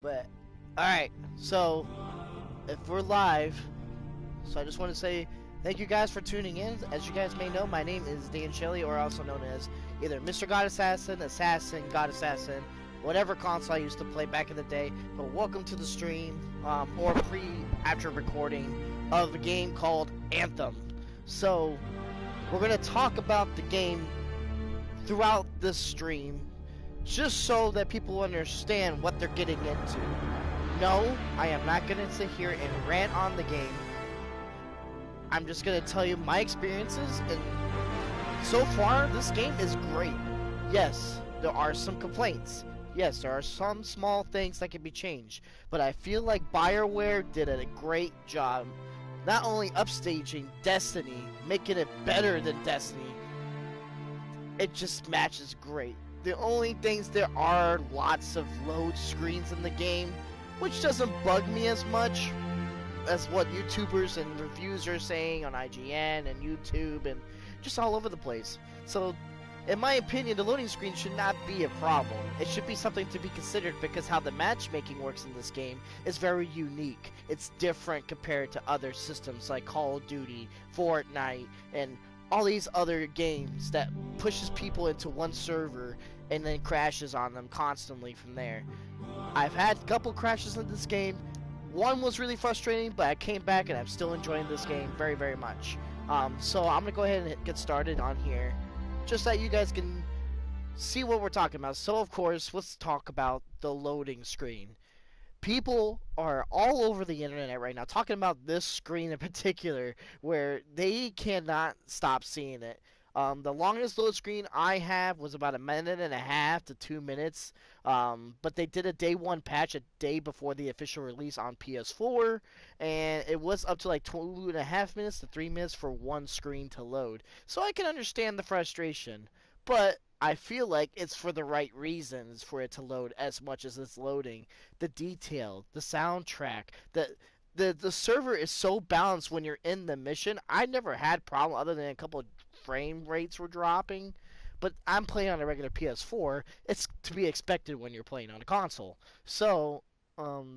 But, alright, so, if we're live, so I just want to say thank you guys for tuning in. As you guys may know, my name is Dan Shelley, or also known as either Mr. God Assassin, God Assassin, whatever console I used to play back in the day. But welcome to the stream, or after recording, of a game called Anthem. So, we're going to talk about the game throughout this stream, just so that people understand what they're getting into. No, I am not going to sit here and rant on the game. I'm just going to tell you my experiences, and so far, this game is great. Yes, there are some complaints. Yes, there are some small things that can be changed, but I feel like BioWare did a great job not only upstaging Destiny, making it better than Destiny, it just matches great. The only things, there are lots of load screens in the game, which doesn't bug me as much as what YouTubers and reviews are saying on IGN and YouTube and just all over the place. So, in my opinion, the loading screen should not be a problem. It should be something to be considered because how the matchmaking works in this game is very unique. It's different compared to other systems like Call of Duty, Fortnite, and all these other games that pushes people into one server and then crashes on them constantly from there. I've had a couple crashes in this game. One was really frustrating, but I came back and I'm still enjoying this game very, very much. So I'm going to go ahead and get started on here, just so you guys can see what we're talking about. So, of course, let's talk about the loading screen. People are all over the internet right now talking about this screen in particular, where they cannot stop seeing it. The longest load screen I have was about 1.5 to 2 minutes, but they did a day one patch a day before the official release on PS4, and it was up to like 2.5 minutes to 3 minutes for one screen to load. So I can understand the frustration, but I feel like it's for the right reasons for it to load as much as it's loading. The detail, the soundtrack, the server is so balanced when you're in the mission. I never had problem other than a couple of frame rates were dropping, but I'm playing on a regular PS4. It's to be expected when you're playing on a console. So,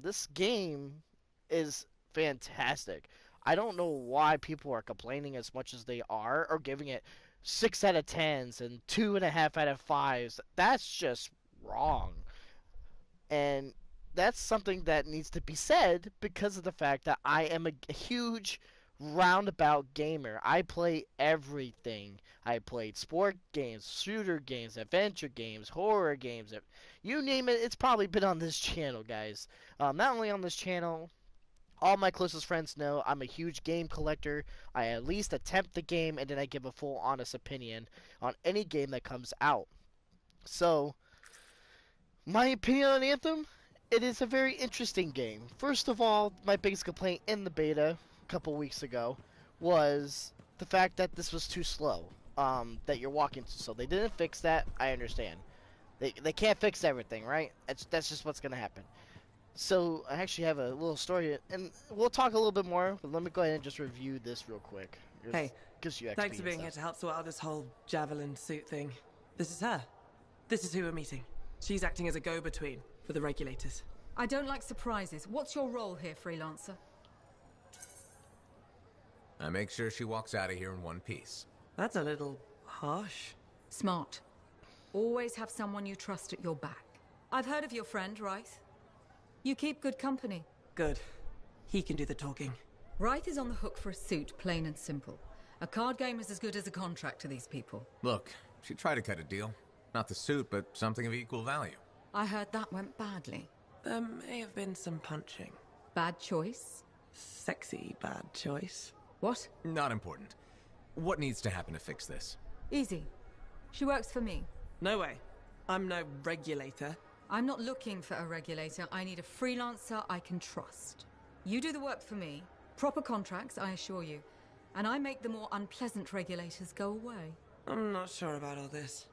this game is fantastic. I don't know why people are complaining as much as they are, or giving it 6 out of 10s and 2.5 out of 5s. That's just wrong. And that's something that needs to be said because of the fact that I am a huge roundabout gamer. I play everything. I played sport games, shooter games, adventure games, horror games. You name it, it's probably been on this channel, guys. Not only on this channel, all my closest friends know I'm a huge game collector. I at least attempt the game, and then I give a full honest opinion on any game that comes out. So, my opinion on Anthem, it is a very interesting game. First of all, my biggest complaint in the beta a couple weeks ago was the fact that this was too slow. That you're walking too slow. They didn't fix that. I understand. They can't fix everything, right? That's just what's gonna happen. So I actually have a little story, and we'll talk a little bit more. But let me go ahead and just review this real quick. Hey, gives you XP thanks for being and here stuff. to help sort out this whole javelin suit thing. This is her. This is who we're meeting. She's acting as a go-between for the regulators. I don't like surprises. What's your role here, freelancer? I make sure she walks out of here in one piece. That's a little harsh. Smart. Always have someone you trust at your back. I've heard of your friend, Rice. You keep good company. Good. He can do the talking. Wright is on the hook for a suit, plain and simple. A card game is as good as a contract to these people. Look, she tried to cut a deal. Not the suit, but something of equal value. I heard that went badly. There may have been some punching. Bad choice? Sexy bad choice. What? Not important. What needs to happen to fix this? Easy. She works for me. No way. I'm no regulator. I'm not looking for a regulator. I need a freelancer I can trust. You do the work for me. Proper contracts, I assure you. And I make the more unpleasant regulators go away. I'm not sure about all this.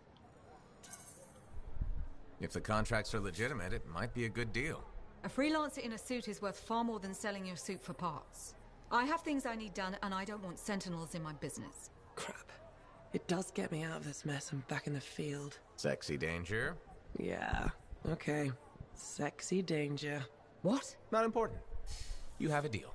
If the contracts are legitimate, it might be a good deal. A freelancer in a suit is worth far more than selling your suit for parts. I have things I need done, and I don't want sentinels in my business. Crap. It does get me out of this mess and back in the field. Sexy danger? Yeah, okay. Sexy danger. What? Not important. You have a deal.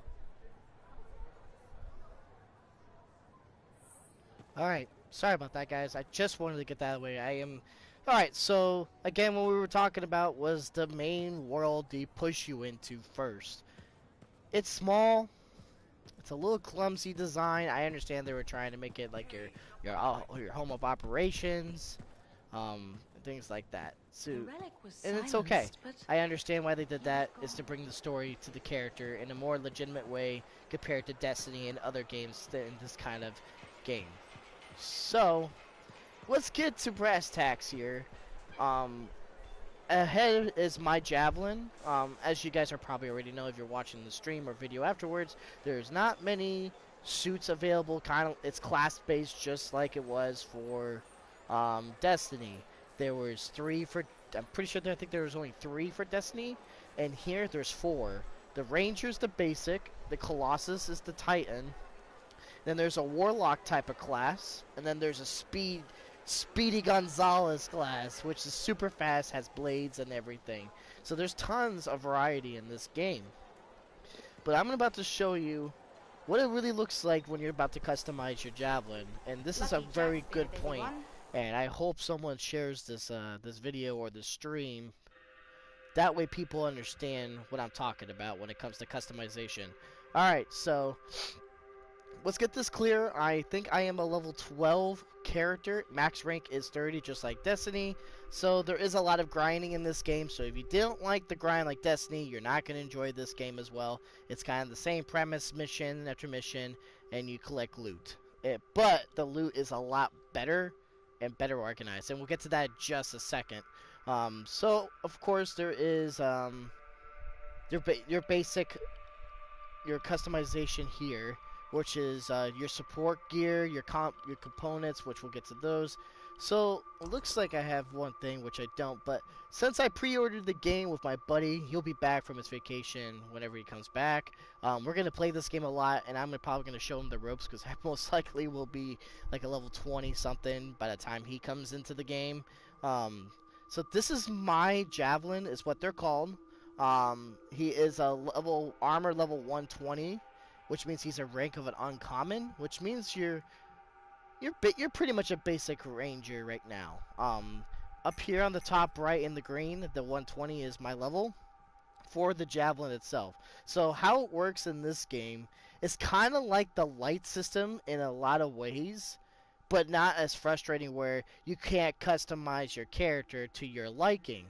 Alright, sorry about that, guys. I just wanted to get that away. Alright, so, again, what we were talking about was the main world they push you into first. It's small. It's a little clumsy design. I understand they were trying to make it like your home of operations, things like that. So, and it's okay. I understand why they did that. Is to bring the story to the character in a more legitimate way compared to Destiny and other games in this kind of game. So, let's get to brass tacks here. Ahead is my Javelin. As you guys are probably already know if you're watching the stream or video afterwards, there's not many suits available. It's class-based just like it was for Destiny. There was 3 for, I'm pretty sure I think there was only 3 for Destiny, and here there's 4. The Ranger's the basic, the Colossus is the Titan, then there's a Warlock type of class, and then there's a Speedy Gonzalez class, which is super fast, has blades and everything. So there's tons of variety in this game. But I'm about to show you what it really looks like when you're about to customize your Javelin. And this is a very good point. And I hope someone shares this this video or this stream. That way people understand what I'm talking about when it comes to customization. Alright, so let's get this clear. I think I am a level 12 character. Max rank is 30, just like Destiny. So there is a lot of grinding in this game. So if you don't like the grind like Destiny, you're not going to enjoy this game as well. It's kind of the same premise, mission after mission, and you collect loot. But the loot is a lot better and better organized. And we'll get to that in just a second. So, of course, there is your basic, your customization here, which is your support gear, your components, which we'll get to those. So, it looks like I have one thing, which I don't, but since I pre-ordered the game with my buddy, he'll be back from his vacation whenever he comes back. We're going to play this game a lot, and I'm probably going to show him the ropes, because I most likely will be like a level 20-something by the time he comes into the game. So this is my Javelin, is what they're called. He is a armor level 120. Which means he's a rank of an uncommon, which means you're pretty much a basic ranger right now. Up here on the top right in the green, the 120 is my level for the Javelin itself. So how it works in this game is kind of like the light system in a lot of ways, but not as frustrating where you can't customize your character to your liking.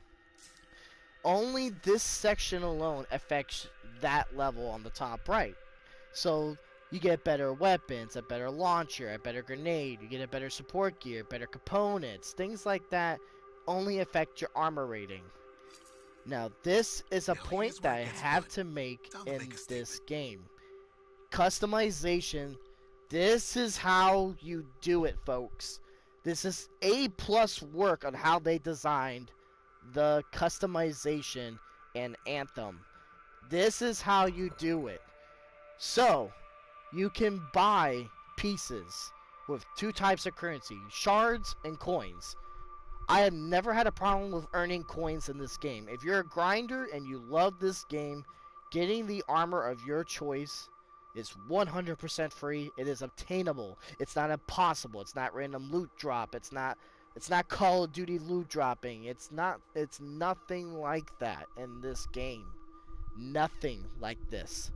Only this section alone affects that level on the top right. So you get better weapons, a better launcher, a better grenade, you get a better support gear, better components, things like that only affect your armor rating. Now this is a point that I have to make in this game. Customization, this is how you do it, folks. This is A+ work on how they designed the customization in Anthem. This is how you do it. So, you can buy pieces with 2 types of currency, shards and coins. I have never had a problem with earning coins in this game. If you're a grinder and you love this game, getting the armor of your choice is 100% free. It is obtainable. It's not impossible. It's not random loot drop. It's not Call of Duty loot dropping. It's nothing like that in this game. Nothing like this.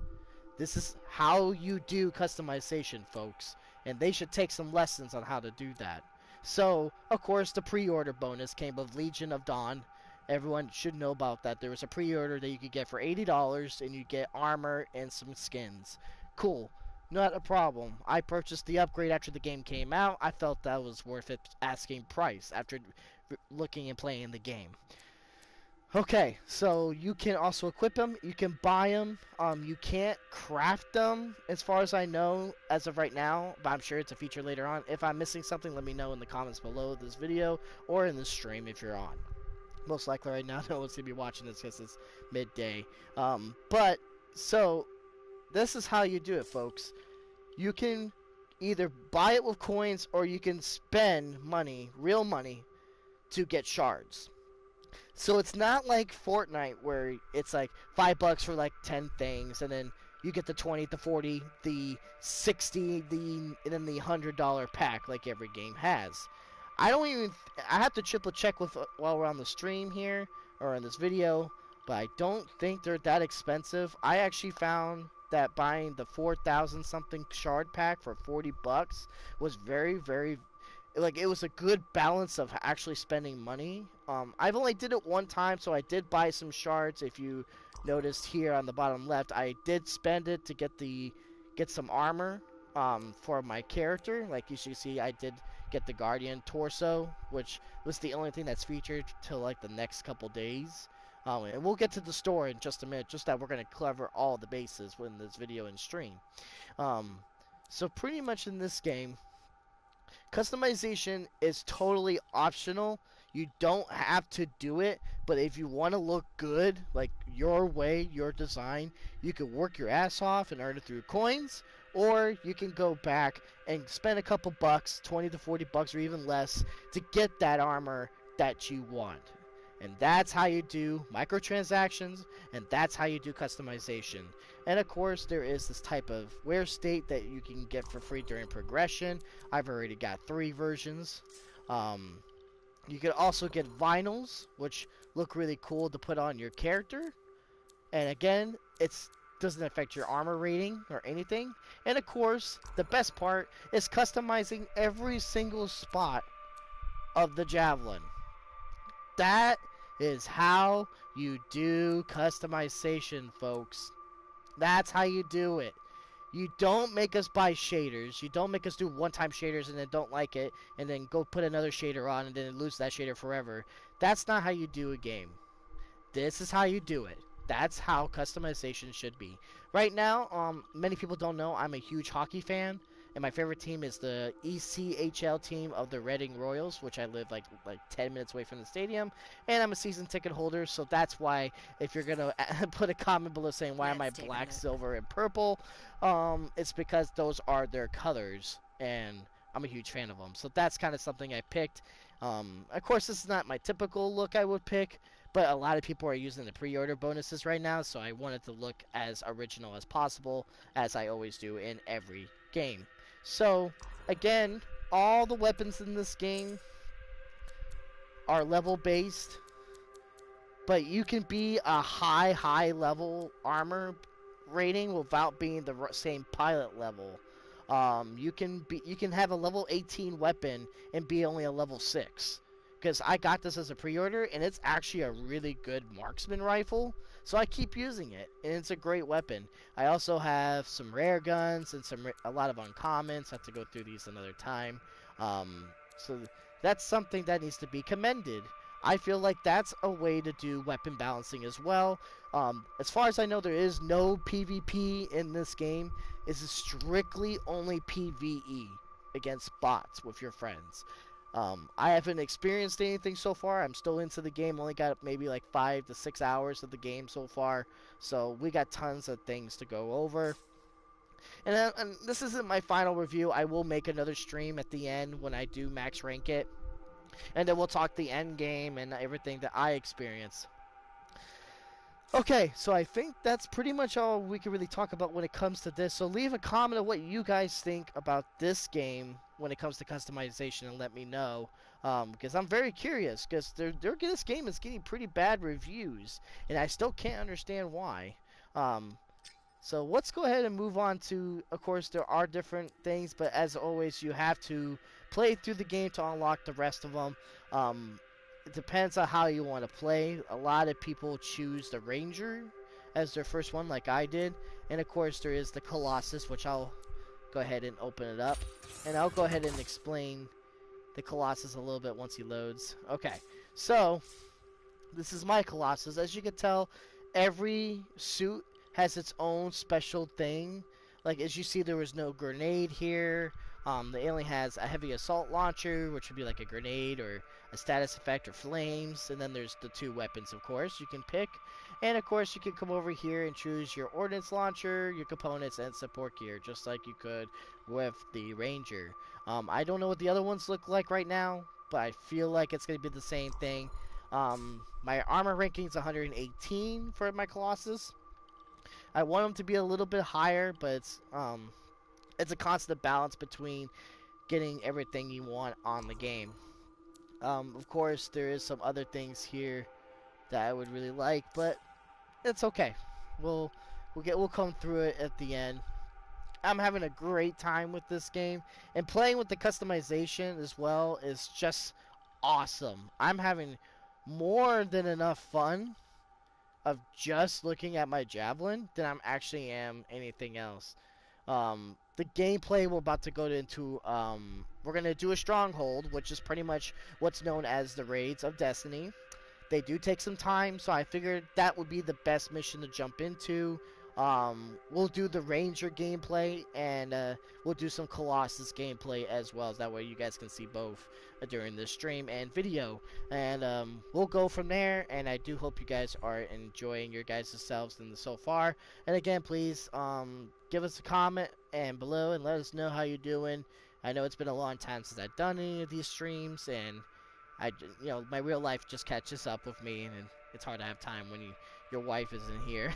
This is how you do customization, folks, and they should take some lessons on how to do that. So, of course, the pre-order bonus came with Legion of Dawn. Everyone should know about that. There was a pre-order that you could get for $80, and you get armor and some skins. Cool. Not a problem. I purchased the upgrade after the game came out. I felt that was worth it asking price after looking and playing the game. Okay, so you can also equip them, you can buy them, you can't craft them as far as I know as of right now, but I'm sure it's a feature later on. If I'm missing something, let me know in the comments below this video or in the stream if you're on. Most likely right now, no one's going to be watching this because it's midday. So, this is how you do it, folks. You can either buy it with coins or you can spend money, real money, to get shards. So it's not like Fortnite where it's like $5 for like 10 things, and then you get the 20, the 40, the 60, and then the $100 pack like every game has. I don't even. I have to triple check with while we're on the stream here or in this video, but I don't think they're that expensive. I actually found that buying the 4,000 something shard pack for $40 was very like it was a good balance of actually spending money. I've only did it one time, so I did buy some shards. If you noticed here on the bottom left, I did spend it to get some armor for my character. Like you should see, I did get the Guardian torso, which was the only thing that's featured till like the next couple days. And we'll get to the store in just a minute. Just that we're gonna cover all the bases in this video and stream. Um, so pretty much in this game, customization is totally optional. You don't have to do it, but if you want to look good, like your way, your design, you can work your ass off and earn it through coins, or you can go back and spend a couple bucks, 20 to 40 bucks or even less, to get that armor that you want. And that's how you do microtransactions, and that's how you do customization. And of course, there is this type of wear state that you can get for free during progression. I've already got 3 versions. You can also get vinyls, which look really cool to put on your character. And again, it doesn't affect your armor rating or anything. And of course, the best part is customizing every single spot of the javelin. That is how you do customization, folks. That's how you do it. You don't make us buy shaders. You don't make us do one-time shaders and then don't like it and then go put another shader on and then lose that shader forever. That's not how you do a game. This is how you do it. That's how customization should be. Right now, many people don't know I'm a huge hockey fan, and my favorite team is the ECHL team of the Reading Royals, which I live like 10 minutes away from the stadium, and I'm a season ticket holder, so that's why if you're gonna put a comment below saying why am I black, silver, and purple, it's because those are their colors, and I'm a huge fan of them. So that's kind of something I picked. Of course, this is not my typical look I would pick, but a lot of people are using the pre-order bonuses right now, so I wanted to look as original as possible, as I always do in every game. So, again, all the weapons in this game are level-based, but you can be a high level armor rating without being the same pilot level. You can have a level 18 weapon and be only a level 6. Because I got this as a pre-order, and it's actually a really good marksman rifle, so I keep using it, and it's a great weapon. I also have some rare guns and a lot of uncommons. I have to go through these another time. So that's something that needs to be commended. I feel like that's a way to do weapon balancing as well. As far as I know, there is no PvP in this game. It's strictly only PvE against bots with your friends. I haven't experienced anything so far. I'm still into the game. Only got maybe like 5 to 6 hours of the game so far. So we got tons of things to go over. And this isn't my final review. I will make another stream at the end when I do max rank it. And then we'll talk the end game and everything that I experience. Okay, so I think that's pretty much all we can really talk about when it comes to this. So leave a comment on what you guys think about this game when it comes to customization and let me know. Because I'm very curious, because this game is getting pretty bad reviews, and I still can't understand why. So let's go ahead and move on to, of course, there are different things, but as always, you have to play through the game to unlock the rest of them. It depends on how you want to play. A lot of people choose the Ranger as their first one, like I did. And of course, there is the Colossus, which I'll go ahead and open it up. And I'll go ahead and explain the Colossus a little bit once he loads. Okay, so this is my Colossus. As you can tell, every suit has its own special thing. Like, as you see, there was no grenade here. The alien has a heavy assault launcher, which would be like a grenade or a status effect or flames. And then there's the 2 weapons, of course, you can pick. And, of course, you can come over here and choose your ordnance launcher, your components, and support gear, just like you could with the Ranger. I don't know what the other ones look like right now, but I feel like it's going to be the same thing. My armor ranking's 118 for my Colossus. I want them to be a little bit higher, but it's a constant balance between getting everything you want on the game. Of course, there is some other things here that I would really like, but it's okay. We'll we'll come through it at the end. I'm having a great time with this game, and playing with the customization as well is just awesome. I'm having more than enough fun of just looking at my javelin than I'm actually am anything else. The gameplay we're about to go into, we're gonna do a stronghold, which is pretty much what's known as the raids of Destiny. They do take some time, so I figured that would be the best mission to jump into. We'll do the Ranger gameplay, and we'll do some Colossus gameplay as well. That way you guys can see both during this stream and video. And we'll go from there, and I do hope you guys are enjoying your guys' selves in the so far. And again, please give us a comment and below and let us know how you're doing. I know it's been a long time since I've done any of these streams, and my real life just catches up with me, and it's hard to have time when your wife isn't here.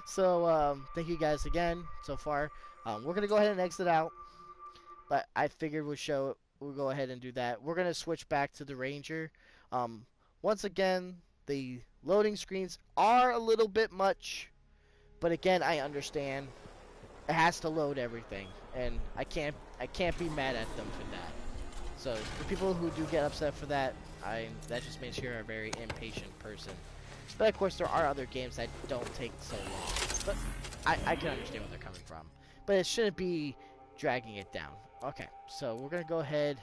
So, thank you guys again so far. We're going to go ahead and exit out, but I figured we'll go ahead and do that. We're going to switch back to the Ranger. Once again, the loading screens are a little bit much, but again, I understand. It has to load everything, and I can't be mad at them for that. So, for people who do get upset for that, that just makes you a very impatient person. But of course, there are other games that don't take so long. But I can understand where they're coming from. But it shouldn't be dragging it down. Okay, so we're going to go ahead.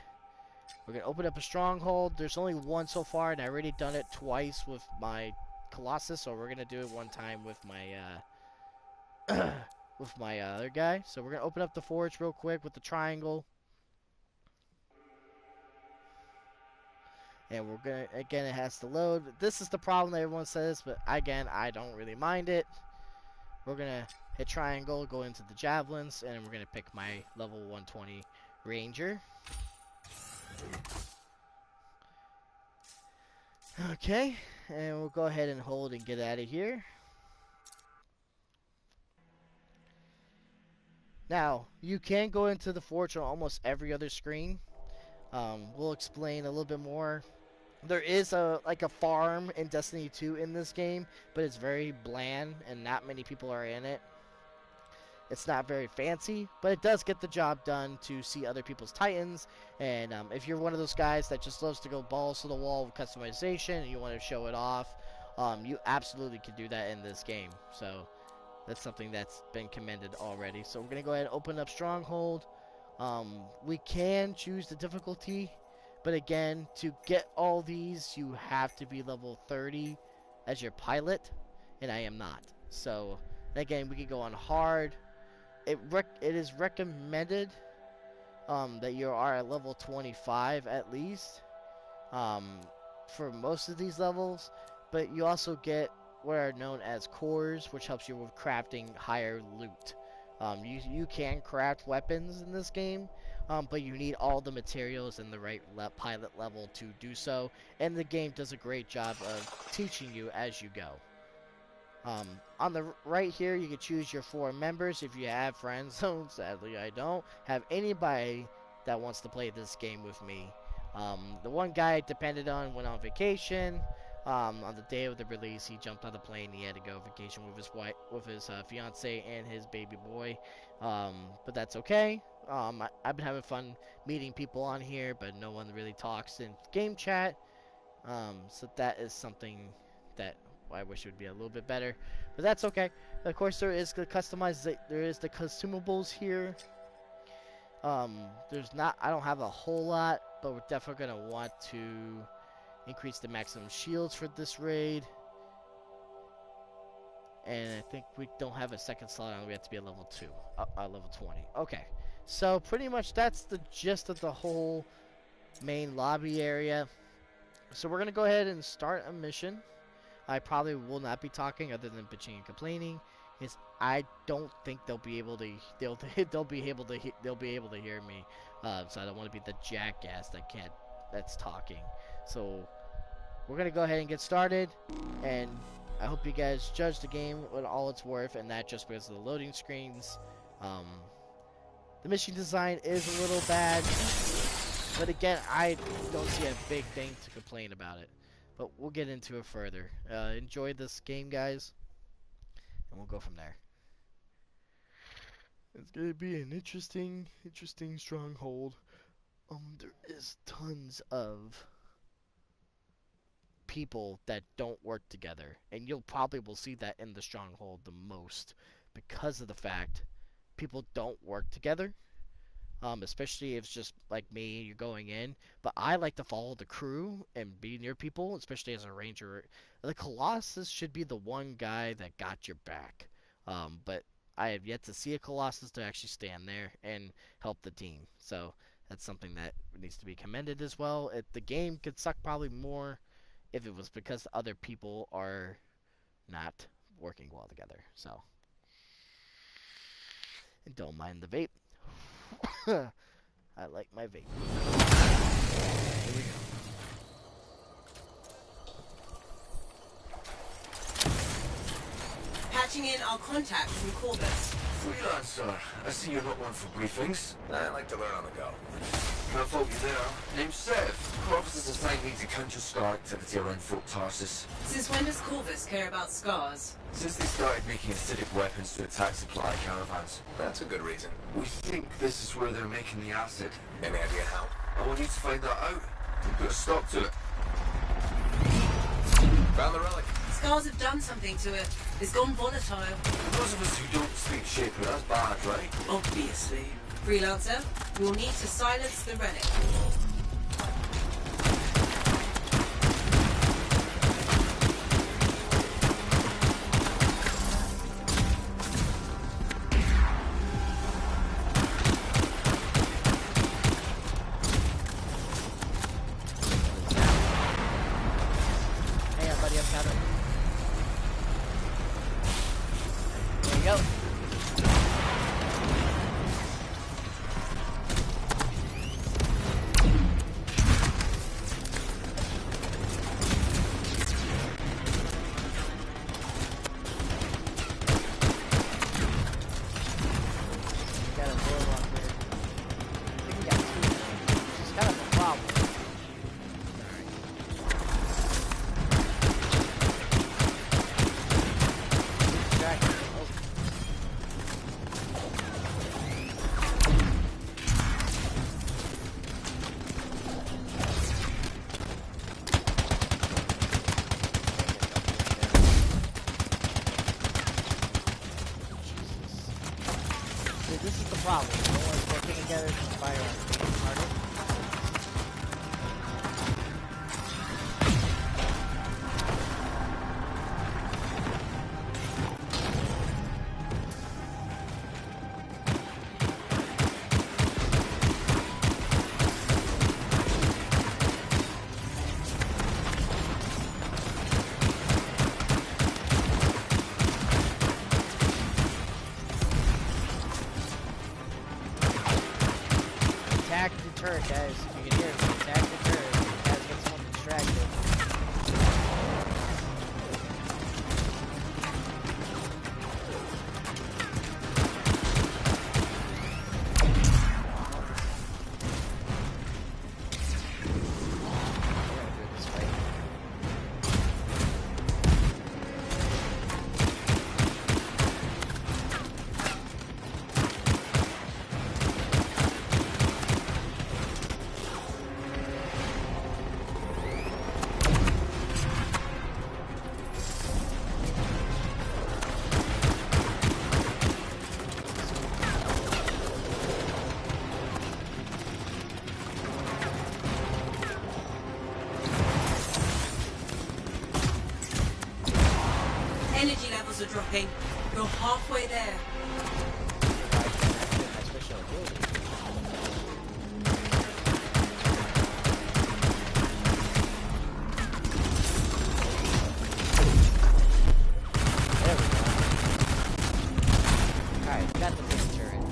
We're going to open up a stronghold. There's only one so far, and I already done it twice with my Colossus. So we're going to do it one time with my with my other guy. So we're going to open up the forge real quick with the triangle. And we're going to, again, it has to load. This is the problem that everyone says, but again, I don't really mind it. We're going to hit triangle, go into the javelins, and we're going to pick my level 120 Ranger. Okay, and we'll go ahead and hold and get out of here. Now, you can go into the forge on almost every other screen. We'll explain a little bit more. There is a farm in Destiny 2 in this game, but it's very bland and not many people are in it. It's not very fancy, but it does get the job done to see other people's Titans. And if you're one of those guys that just loves to go balls to the wall with customization and you want to show it off, you absolutely can do that in this game. So that's something that's been commended already. So we're going to go ahead and open up Stronghold. We can choose the difficulty, but again, to get all these, you have to be level 30 as your pilot, and I am not. So, again, we can go on hard. It is recommended that you are at level 25 at least for most of these levels, but you also get what are known as cores, which helps you with crafting higher loot. You can craft weapons in this game, but you need all the materials and the right pilot level to do so, and the game does a great job of teaching you as you go. On the right here, you can choose your 4 members if you have friends. So sadly, I don't have anybody that wants to play this game with me. The one guy I depended on went on vacation. On the day of the release, he jumped on the plane. He had to go on vacation with his wife, with his fiance and his baby boy. But that's okay. I've been having fun meeting people on here, but no one really talks in game chat. So that is something that I wish it would be a little bit better, but that's okay. Of course, there is the consumables here. I don't have a whole lot, but we're definitely gonna want to increase the maximum shields for this raid. And I think we don't have a second slot on. We have to be a level 2, level 20. Okay, so pretty much that's the gist of the whole main lobby area. So we're gonna go ahead and start a mission. I probably will not be talking other than bitching and complaining. I don't think they'll be able to hear me. So I don't want to be the jackass that's talking. So we're gonna go ahead and get started, and I hope you guys judge the game with all it's worth, and not just because of the loading screens. The mission design is a little bad, but again, I don't see a big thing to complain about it. But we'll get into it further. Enjoy this game, guys, and we'll go from there. It's gonna be an interesting stronghold. There is tons of people that don't work together, and you'll probably will see that in the stronghold the most because of the fact people don't work together. Especially if it's just like me, you're going in. But I like to follow the crew and be near people, especially as a ranger. The Colossus should be the one guy that got your back. But I have yet to see a Colossus to actually stand there and help the team. So that's something that needs to be commended as well. The game could suck probably more if it was because other people are not working well together. So, and don't mind the vape. I like my vape. Here we go. Patching in our contact from Corvus. Freelancer, I see you're not one for briefings. I like to learn on the go. Can't fault you there. Name's Seth. Corvus has assigned me to counter Scar activity around Fort Tarsus. Since when does Corvus care about scars? Since they started making acidic weapons to attack supply caravans. That's a good reason. We think this is where they're making the acid. Any idea how? I want you to find that out and put a stop to it. Found the relic. Scars have done something to it. It's gone volatile. For those of us who don't speak Shaper, that's bad, right? Obviously. Freelancer, you'll need to silence the relic. Hang on, buddy, I'm counting. There you go. Got a boil up there. I think we got two. It's kind of a problem. Distracted. Oh. See, this is the problem. No one's working together to fire harder. Attack the turret, guys. If you can hear me, attack the turret. Guys, get someone distracted. We're gonna do it this way. Energy levels are dropping. You're halfway there. My special ability. There we go. Alright, got the big turret.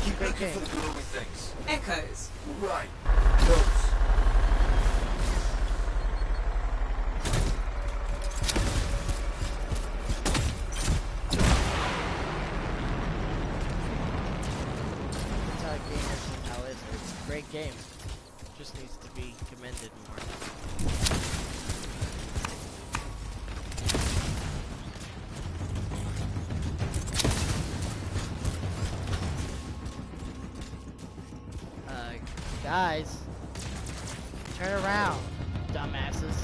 Keep Great looking game. for the glowing things. Echoes. Right. Those. That's how a game is and how it is. It's a great game. Just needs to be commended more. Guys, turn around, dumbasses.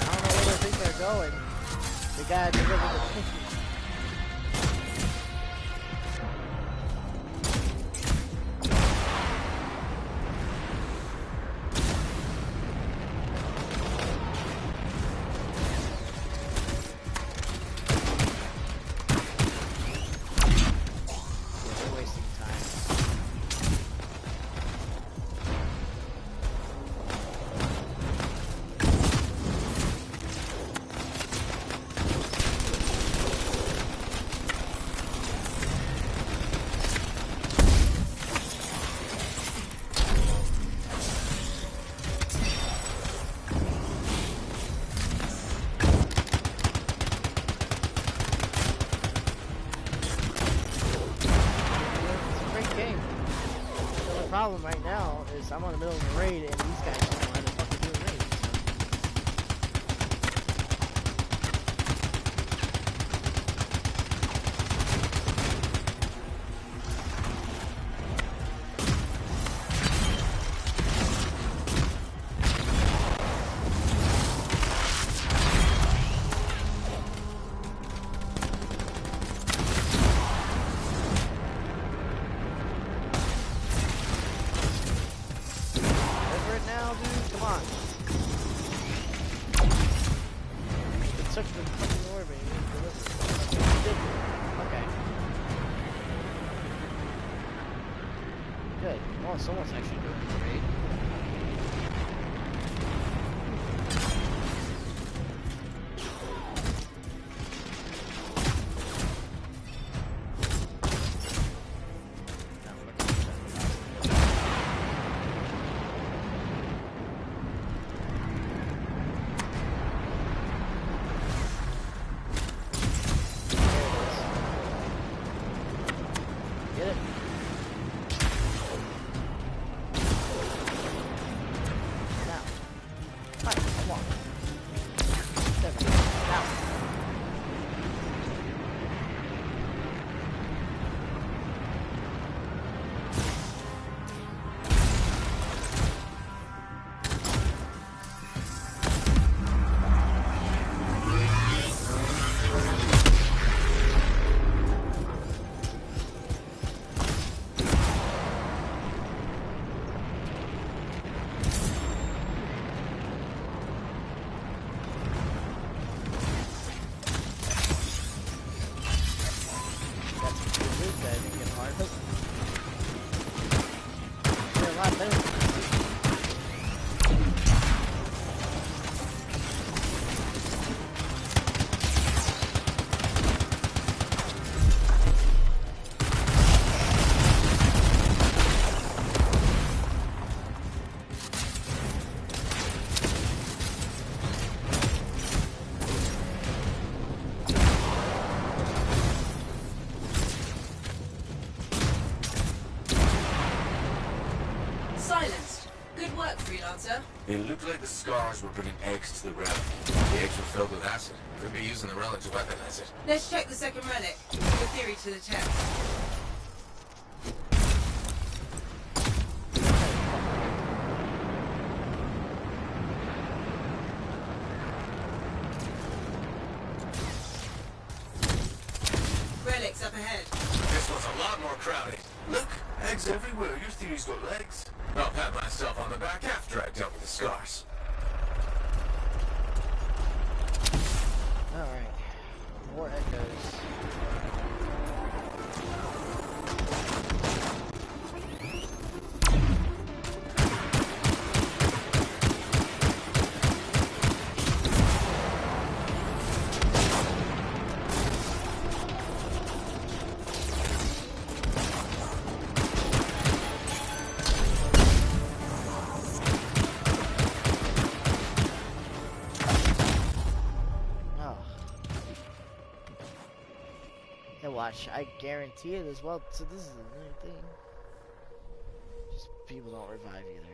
I don't know where they think they're going. They gotta deliver the ticket. They're wasting time. It's a great game. The only problem right now is I'm on the middle of a raid and these guys don't know how to fucking do a raid. Deliver it now, dude. Come on. It took the fucking orb and you didn't deliver it. Okay, you did. Okay. Good. Oh, someone's actually doing the raid. Now we're looking at that. Get it? Now. Hi, come on. There we go. Now. That's what you do, guys. You get hard. They're a lot better. Silenced. Good work, freelancer. It looked like the scars were bringing eggs to the relic. The eggs were filled with acid. Could be using the relic to weaponize it. Let's check the second relic. Put your theory to the test. Relics up ahead. This one's a lot more crowded. Look, eggs everywhere. Your theory's got legs. I'll pat myself on the back after I dealt with the scars. Alright. More echoes. gosh, I guarantee it as well. So this is another thing. Just people don't revive either.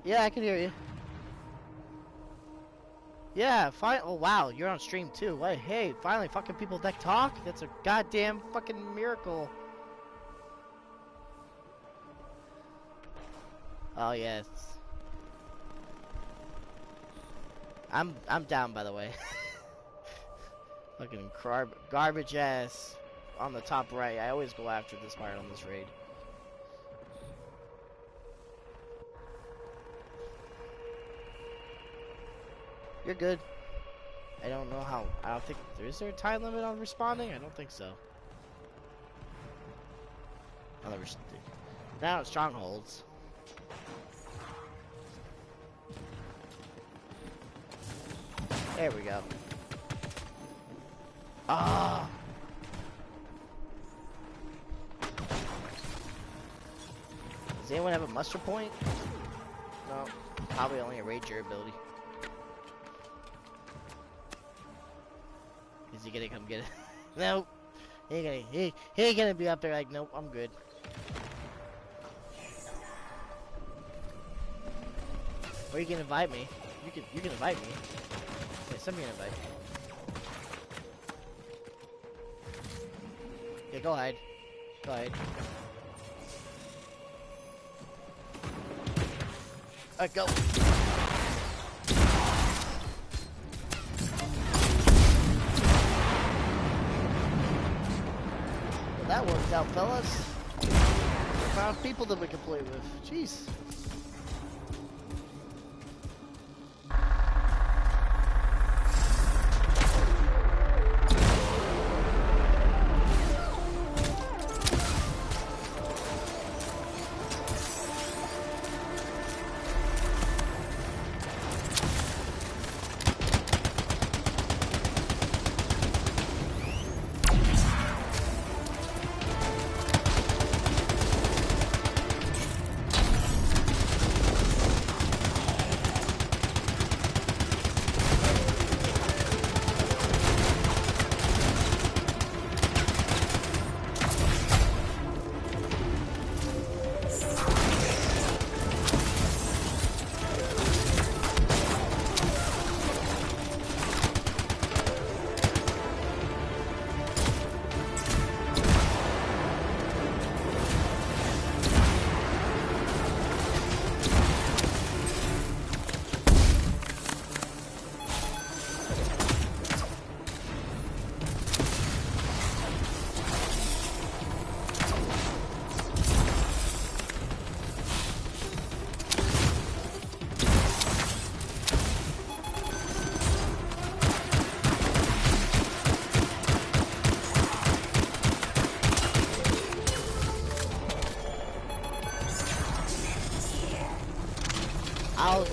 Yeah, I can hear you. Yeah, fine. Oh wow, you're on stream too. Wait, hey, finally, fucking people that talk. That's a goddamn fucking miracle. Oh yes. I'm down, by the way. Fucking garbage ass on the top right. I always go after this part on this raid. You're good. I don't know how. I don't think is there a time limit on responding? I don't think so. Now it's strongholds. There we go. Ah. Does anyone have a muster point? No. Probably only a ranger ability. Is he gonna come get it? Nope. He ain't gonna be up there like, nope, I'm good. Or you can invite me. You can invite me. Yeah, send me an invite. Yeah, go ahead. Go ahead. Alright, go. Well, that worked out, fellas. We found people that we can play with. Jeez.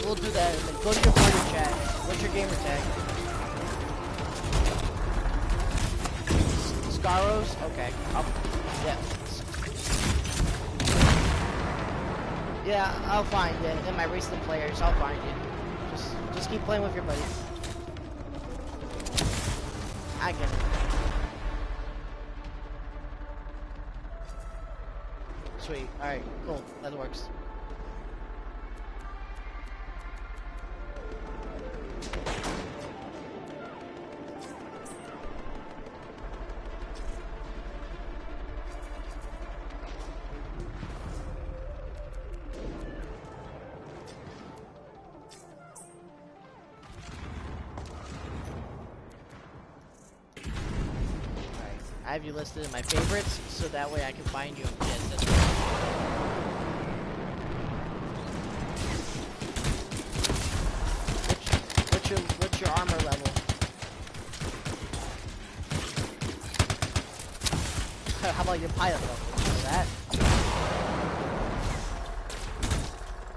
We'll do that, and then go to your party chat. What's your gamer tag? Scaros? Okay. Yeah, I'll find it. In my recent players, I'll find you. Just keep playing with your buddies. I get it. Sweet. Alright, cool. That works. I have you listed in my favorites, so that way I can find you and get this. What's your armor level? How about your pilot level? You know that?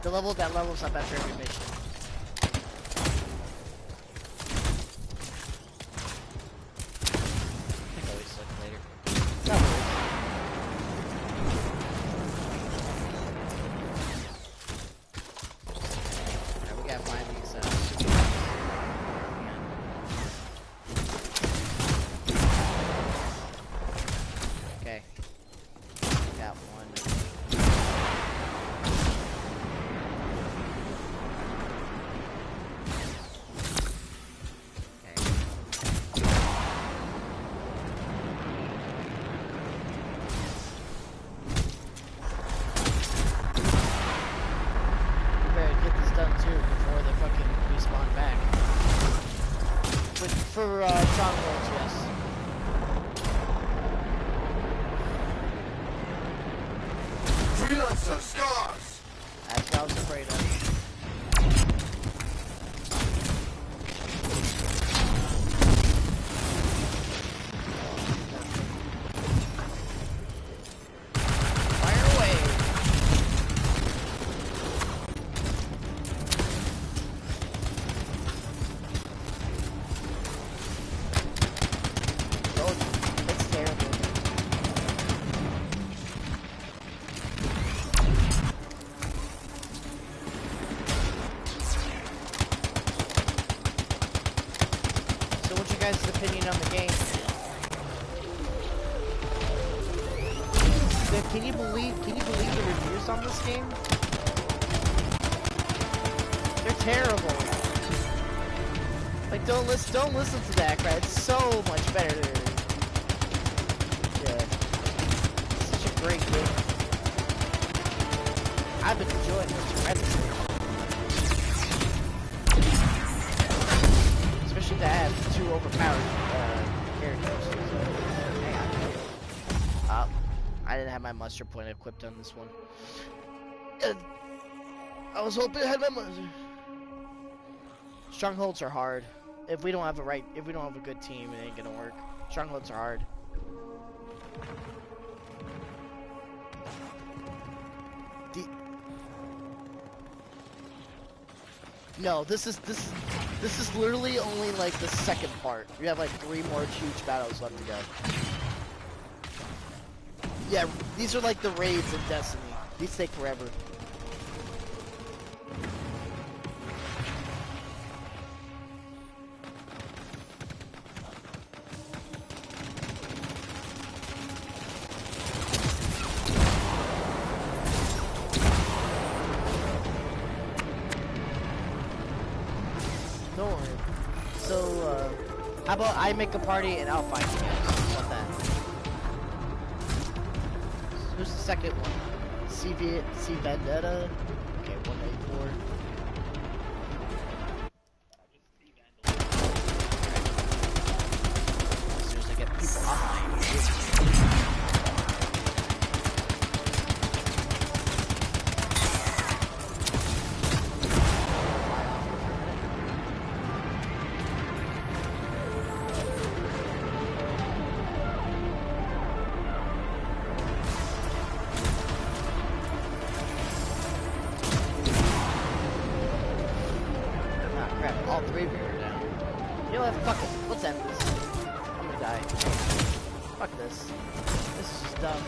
The level that levels up after every mission. for strongholds, yes. Freelancer scars! That's what I was afraid of. Fire away! Oh, it's terrible. So what's your guys' opinion on the game? Can you believe the reviews on this game? They're terrible. Like don't listen to that crap. It's so much better. Yeah. It's such a great game. I've been enjoying this tremendously. Especially to have two overpowered characters. So, hang on. I didn't have my mustard point equipped on this one. And I was hoping I had my mustard. Strongholds are hard. If we don't have a good team, it ain't gonna work. Strongholds are hard. No, this is literally only like the second part. We have like 3 more huge battles left to go. Yeah, these are like the raids in Destiny. These take forever. Don't worry. So, how about I make a party and I'll find you guys? How about that? Who's the second one? C Vendetta? Okay, 184. As soon as I get people off all 3 of you are down. You know what? Fuck it. Let's end this. I'm gonna die. Fuck this. This is just dumb.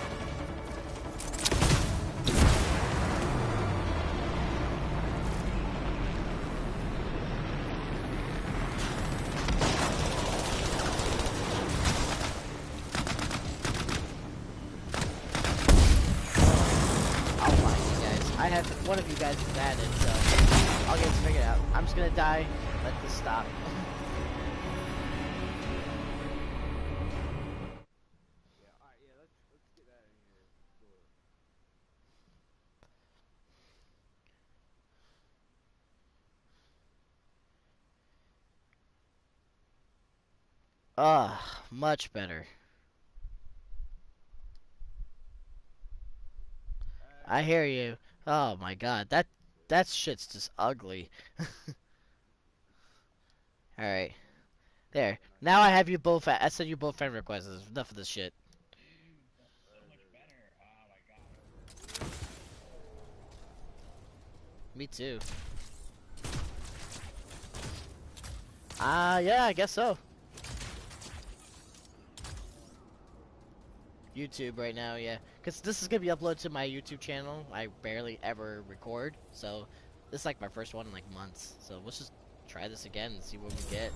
I'll find you guys. I have one of you guys is added, so I'll get it figured out. I'm just gonna die. Let this stop. Much better. I hear you. Oh my god, that shit's just ugly. Alright. There. Now I have you both I sent you both friend requests. Enough of this shit. Me too. Yeah, I guess so. YouTube right now, yeah. Because this is going to be uploaded to my YouTube channel. I barely ever record. So, this is like my first one in like months. So, let's just try this again and see what we get.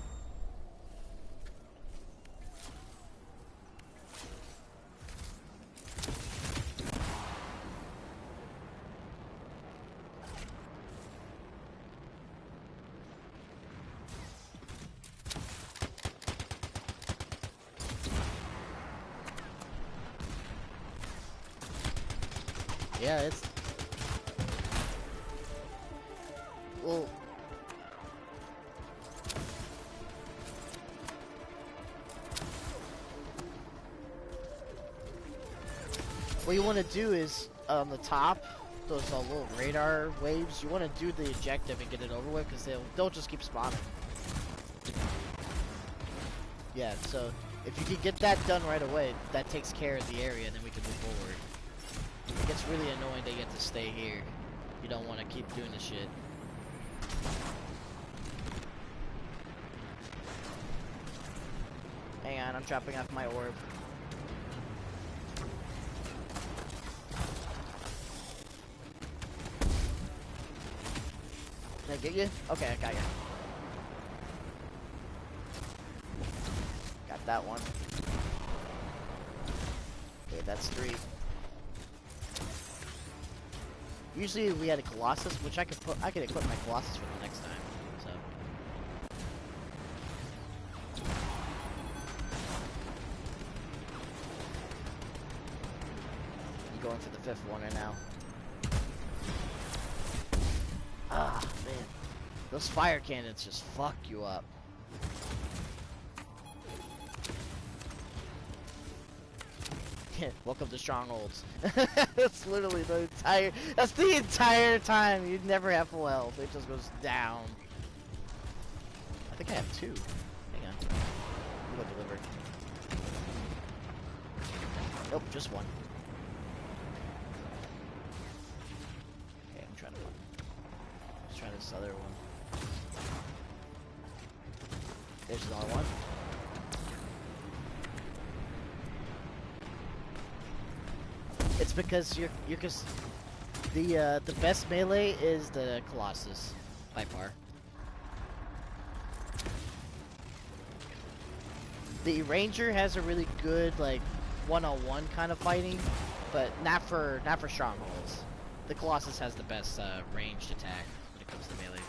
Yeah, it's... Well... What you want to do is on the top, those little radar waves. You want to do the objective and get it over with, because they'll just keep spawning. Yeah, so if you can get that done right away, that takes care of the area, and then we can move forward. It gets really annoying that you have to stay here. You don't want to keep doing this shit. Hang on, I'm dropping off my orb. Can I get you? Okay, I got you. Got that one. Okay, that's 3. Usually we had a Colossus, which I could equip my Colossus for the next time. So. I'm going for the 5th one right now. Ah, man. Those fire cannons just fuck you up. Welcome to Strongholds. That's literally the entire time. You'd never have full health. It just goes down. I think I have 2. Hang on. We got delivered. Nope, just 1. Okay, I'm trying to find. Let's try this other one. There's another one. It's because the best melee is the Colossus by far. The Ranger has a really good like one-on-one kind of fighting, but not for strongholds. The Colossus has the best ranged attack when it comes to melee.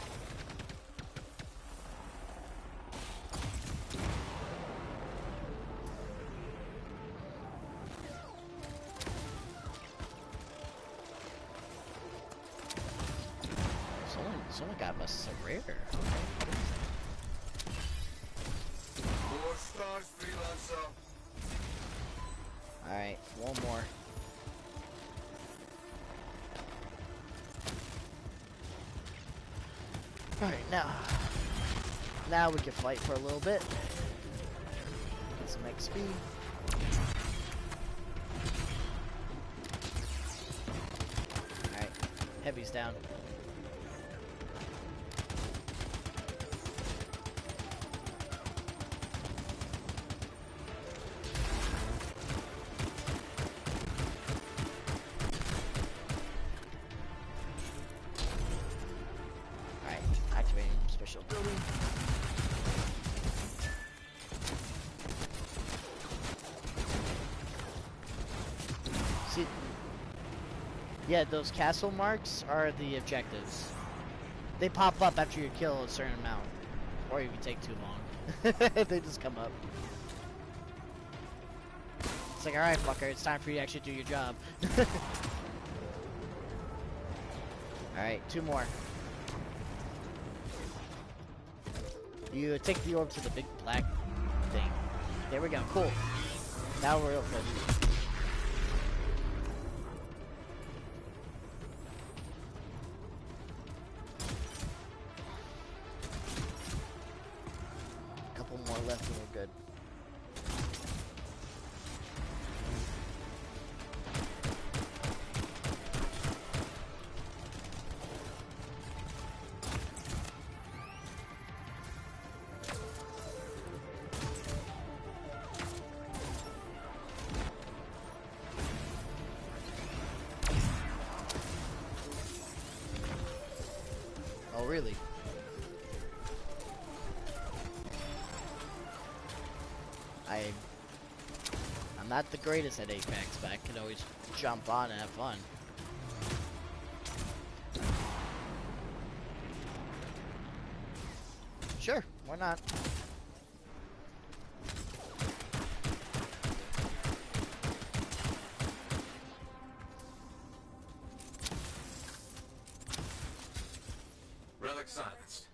Someone got us a rare. 4 stars, freelancer. Alright, one more. Alright, now we can fight for a little bit. Get some XP. Alright, heavy's down. See, yeah, those castle marks are the objectives. They pop up after you kill a certain amount, or if you take too long. They just come up. It's like, alright, fucker, it's time for you to actually do your job. Alright, 2 more. You take the orb to the big black thing. There we go, cool. Now we're real close. Couple more left and we're good. Oh, really? I'm not the greatest at Apex, but I can always jump on and have fun. Sure, why not? Relic silenced.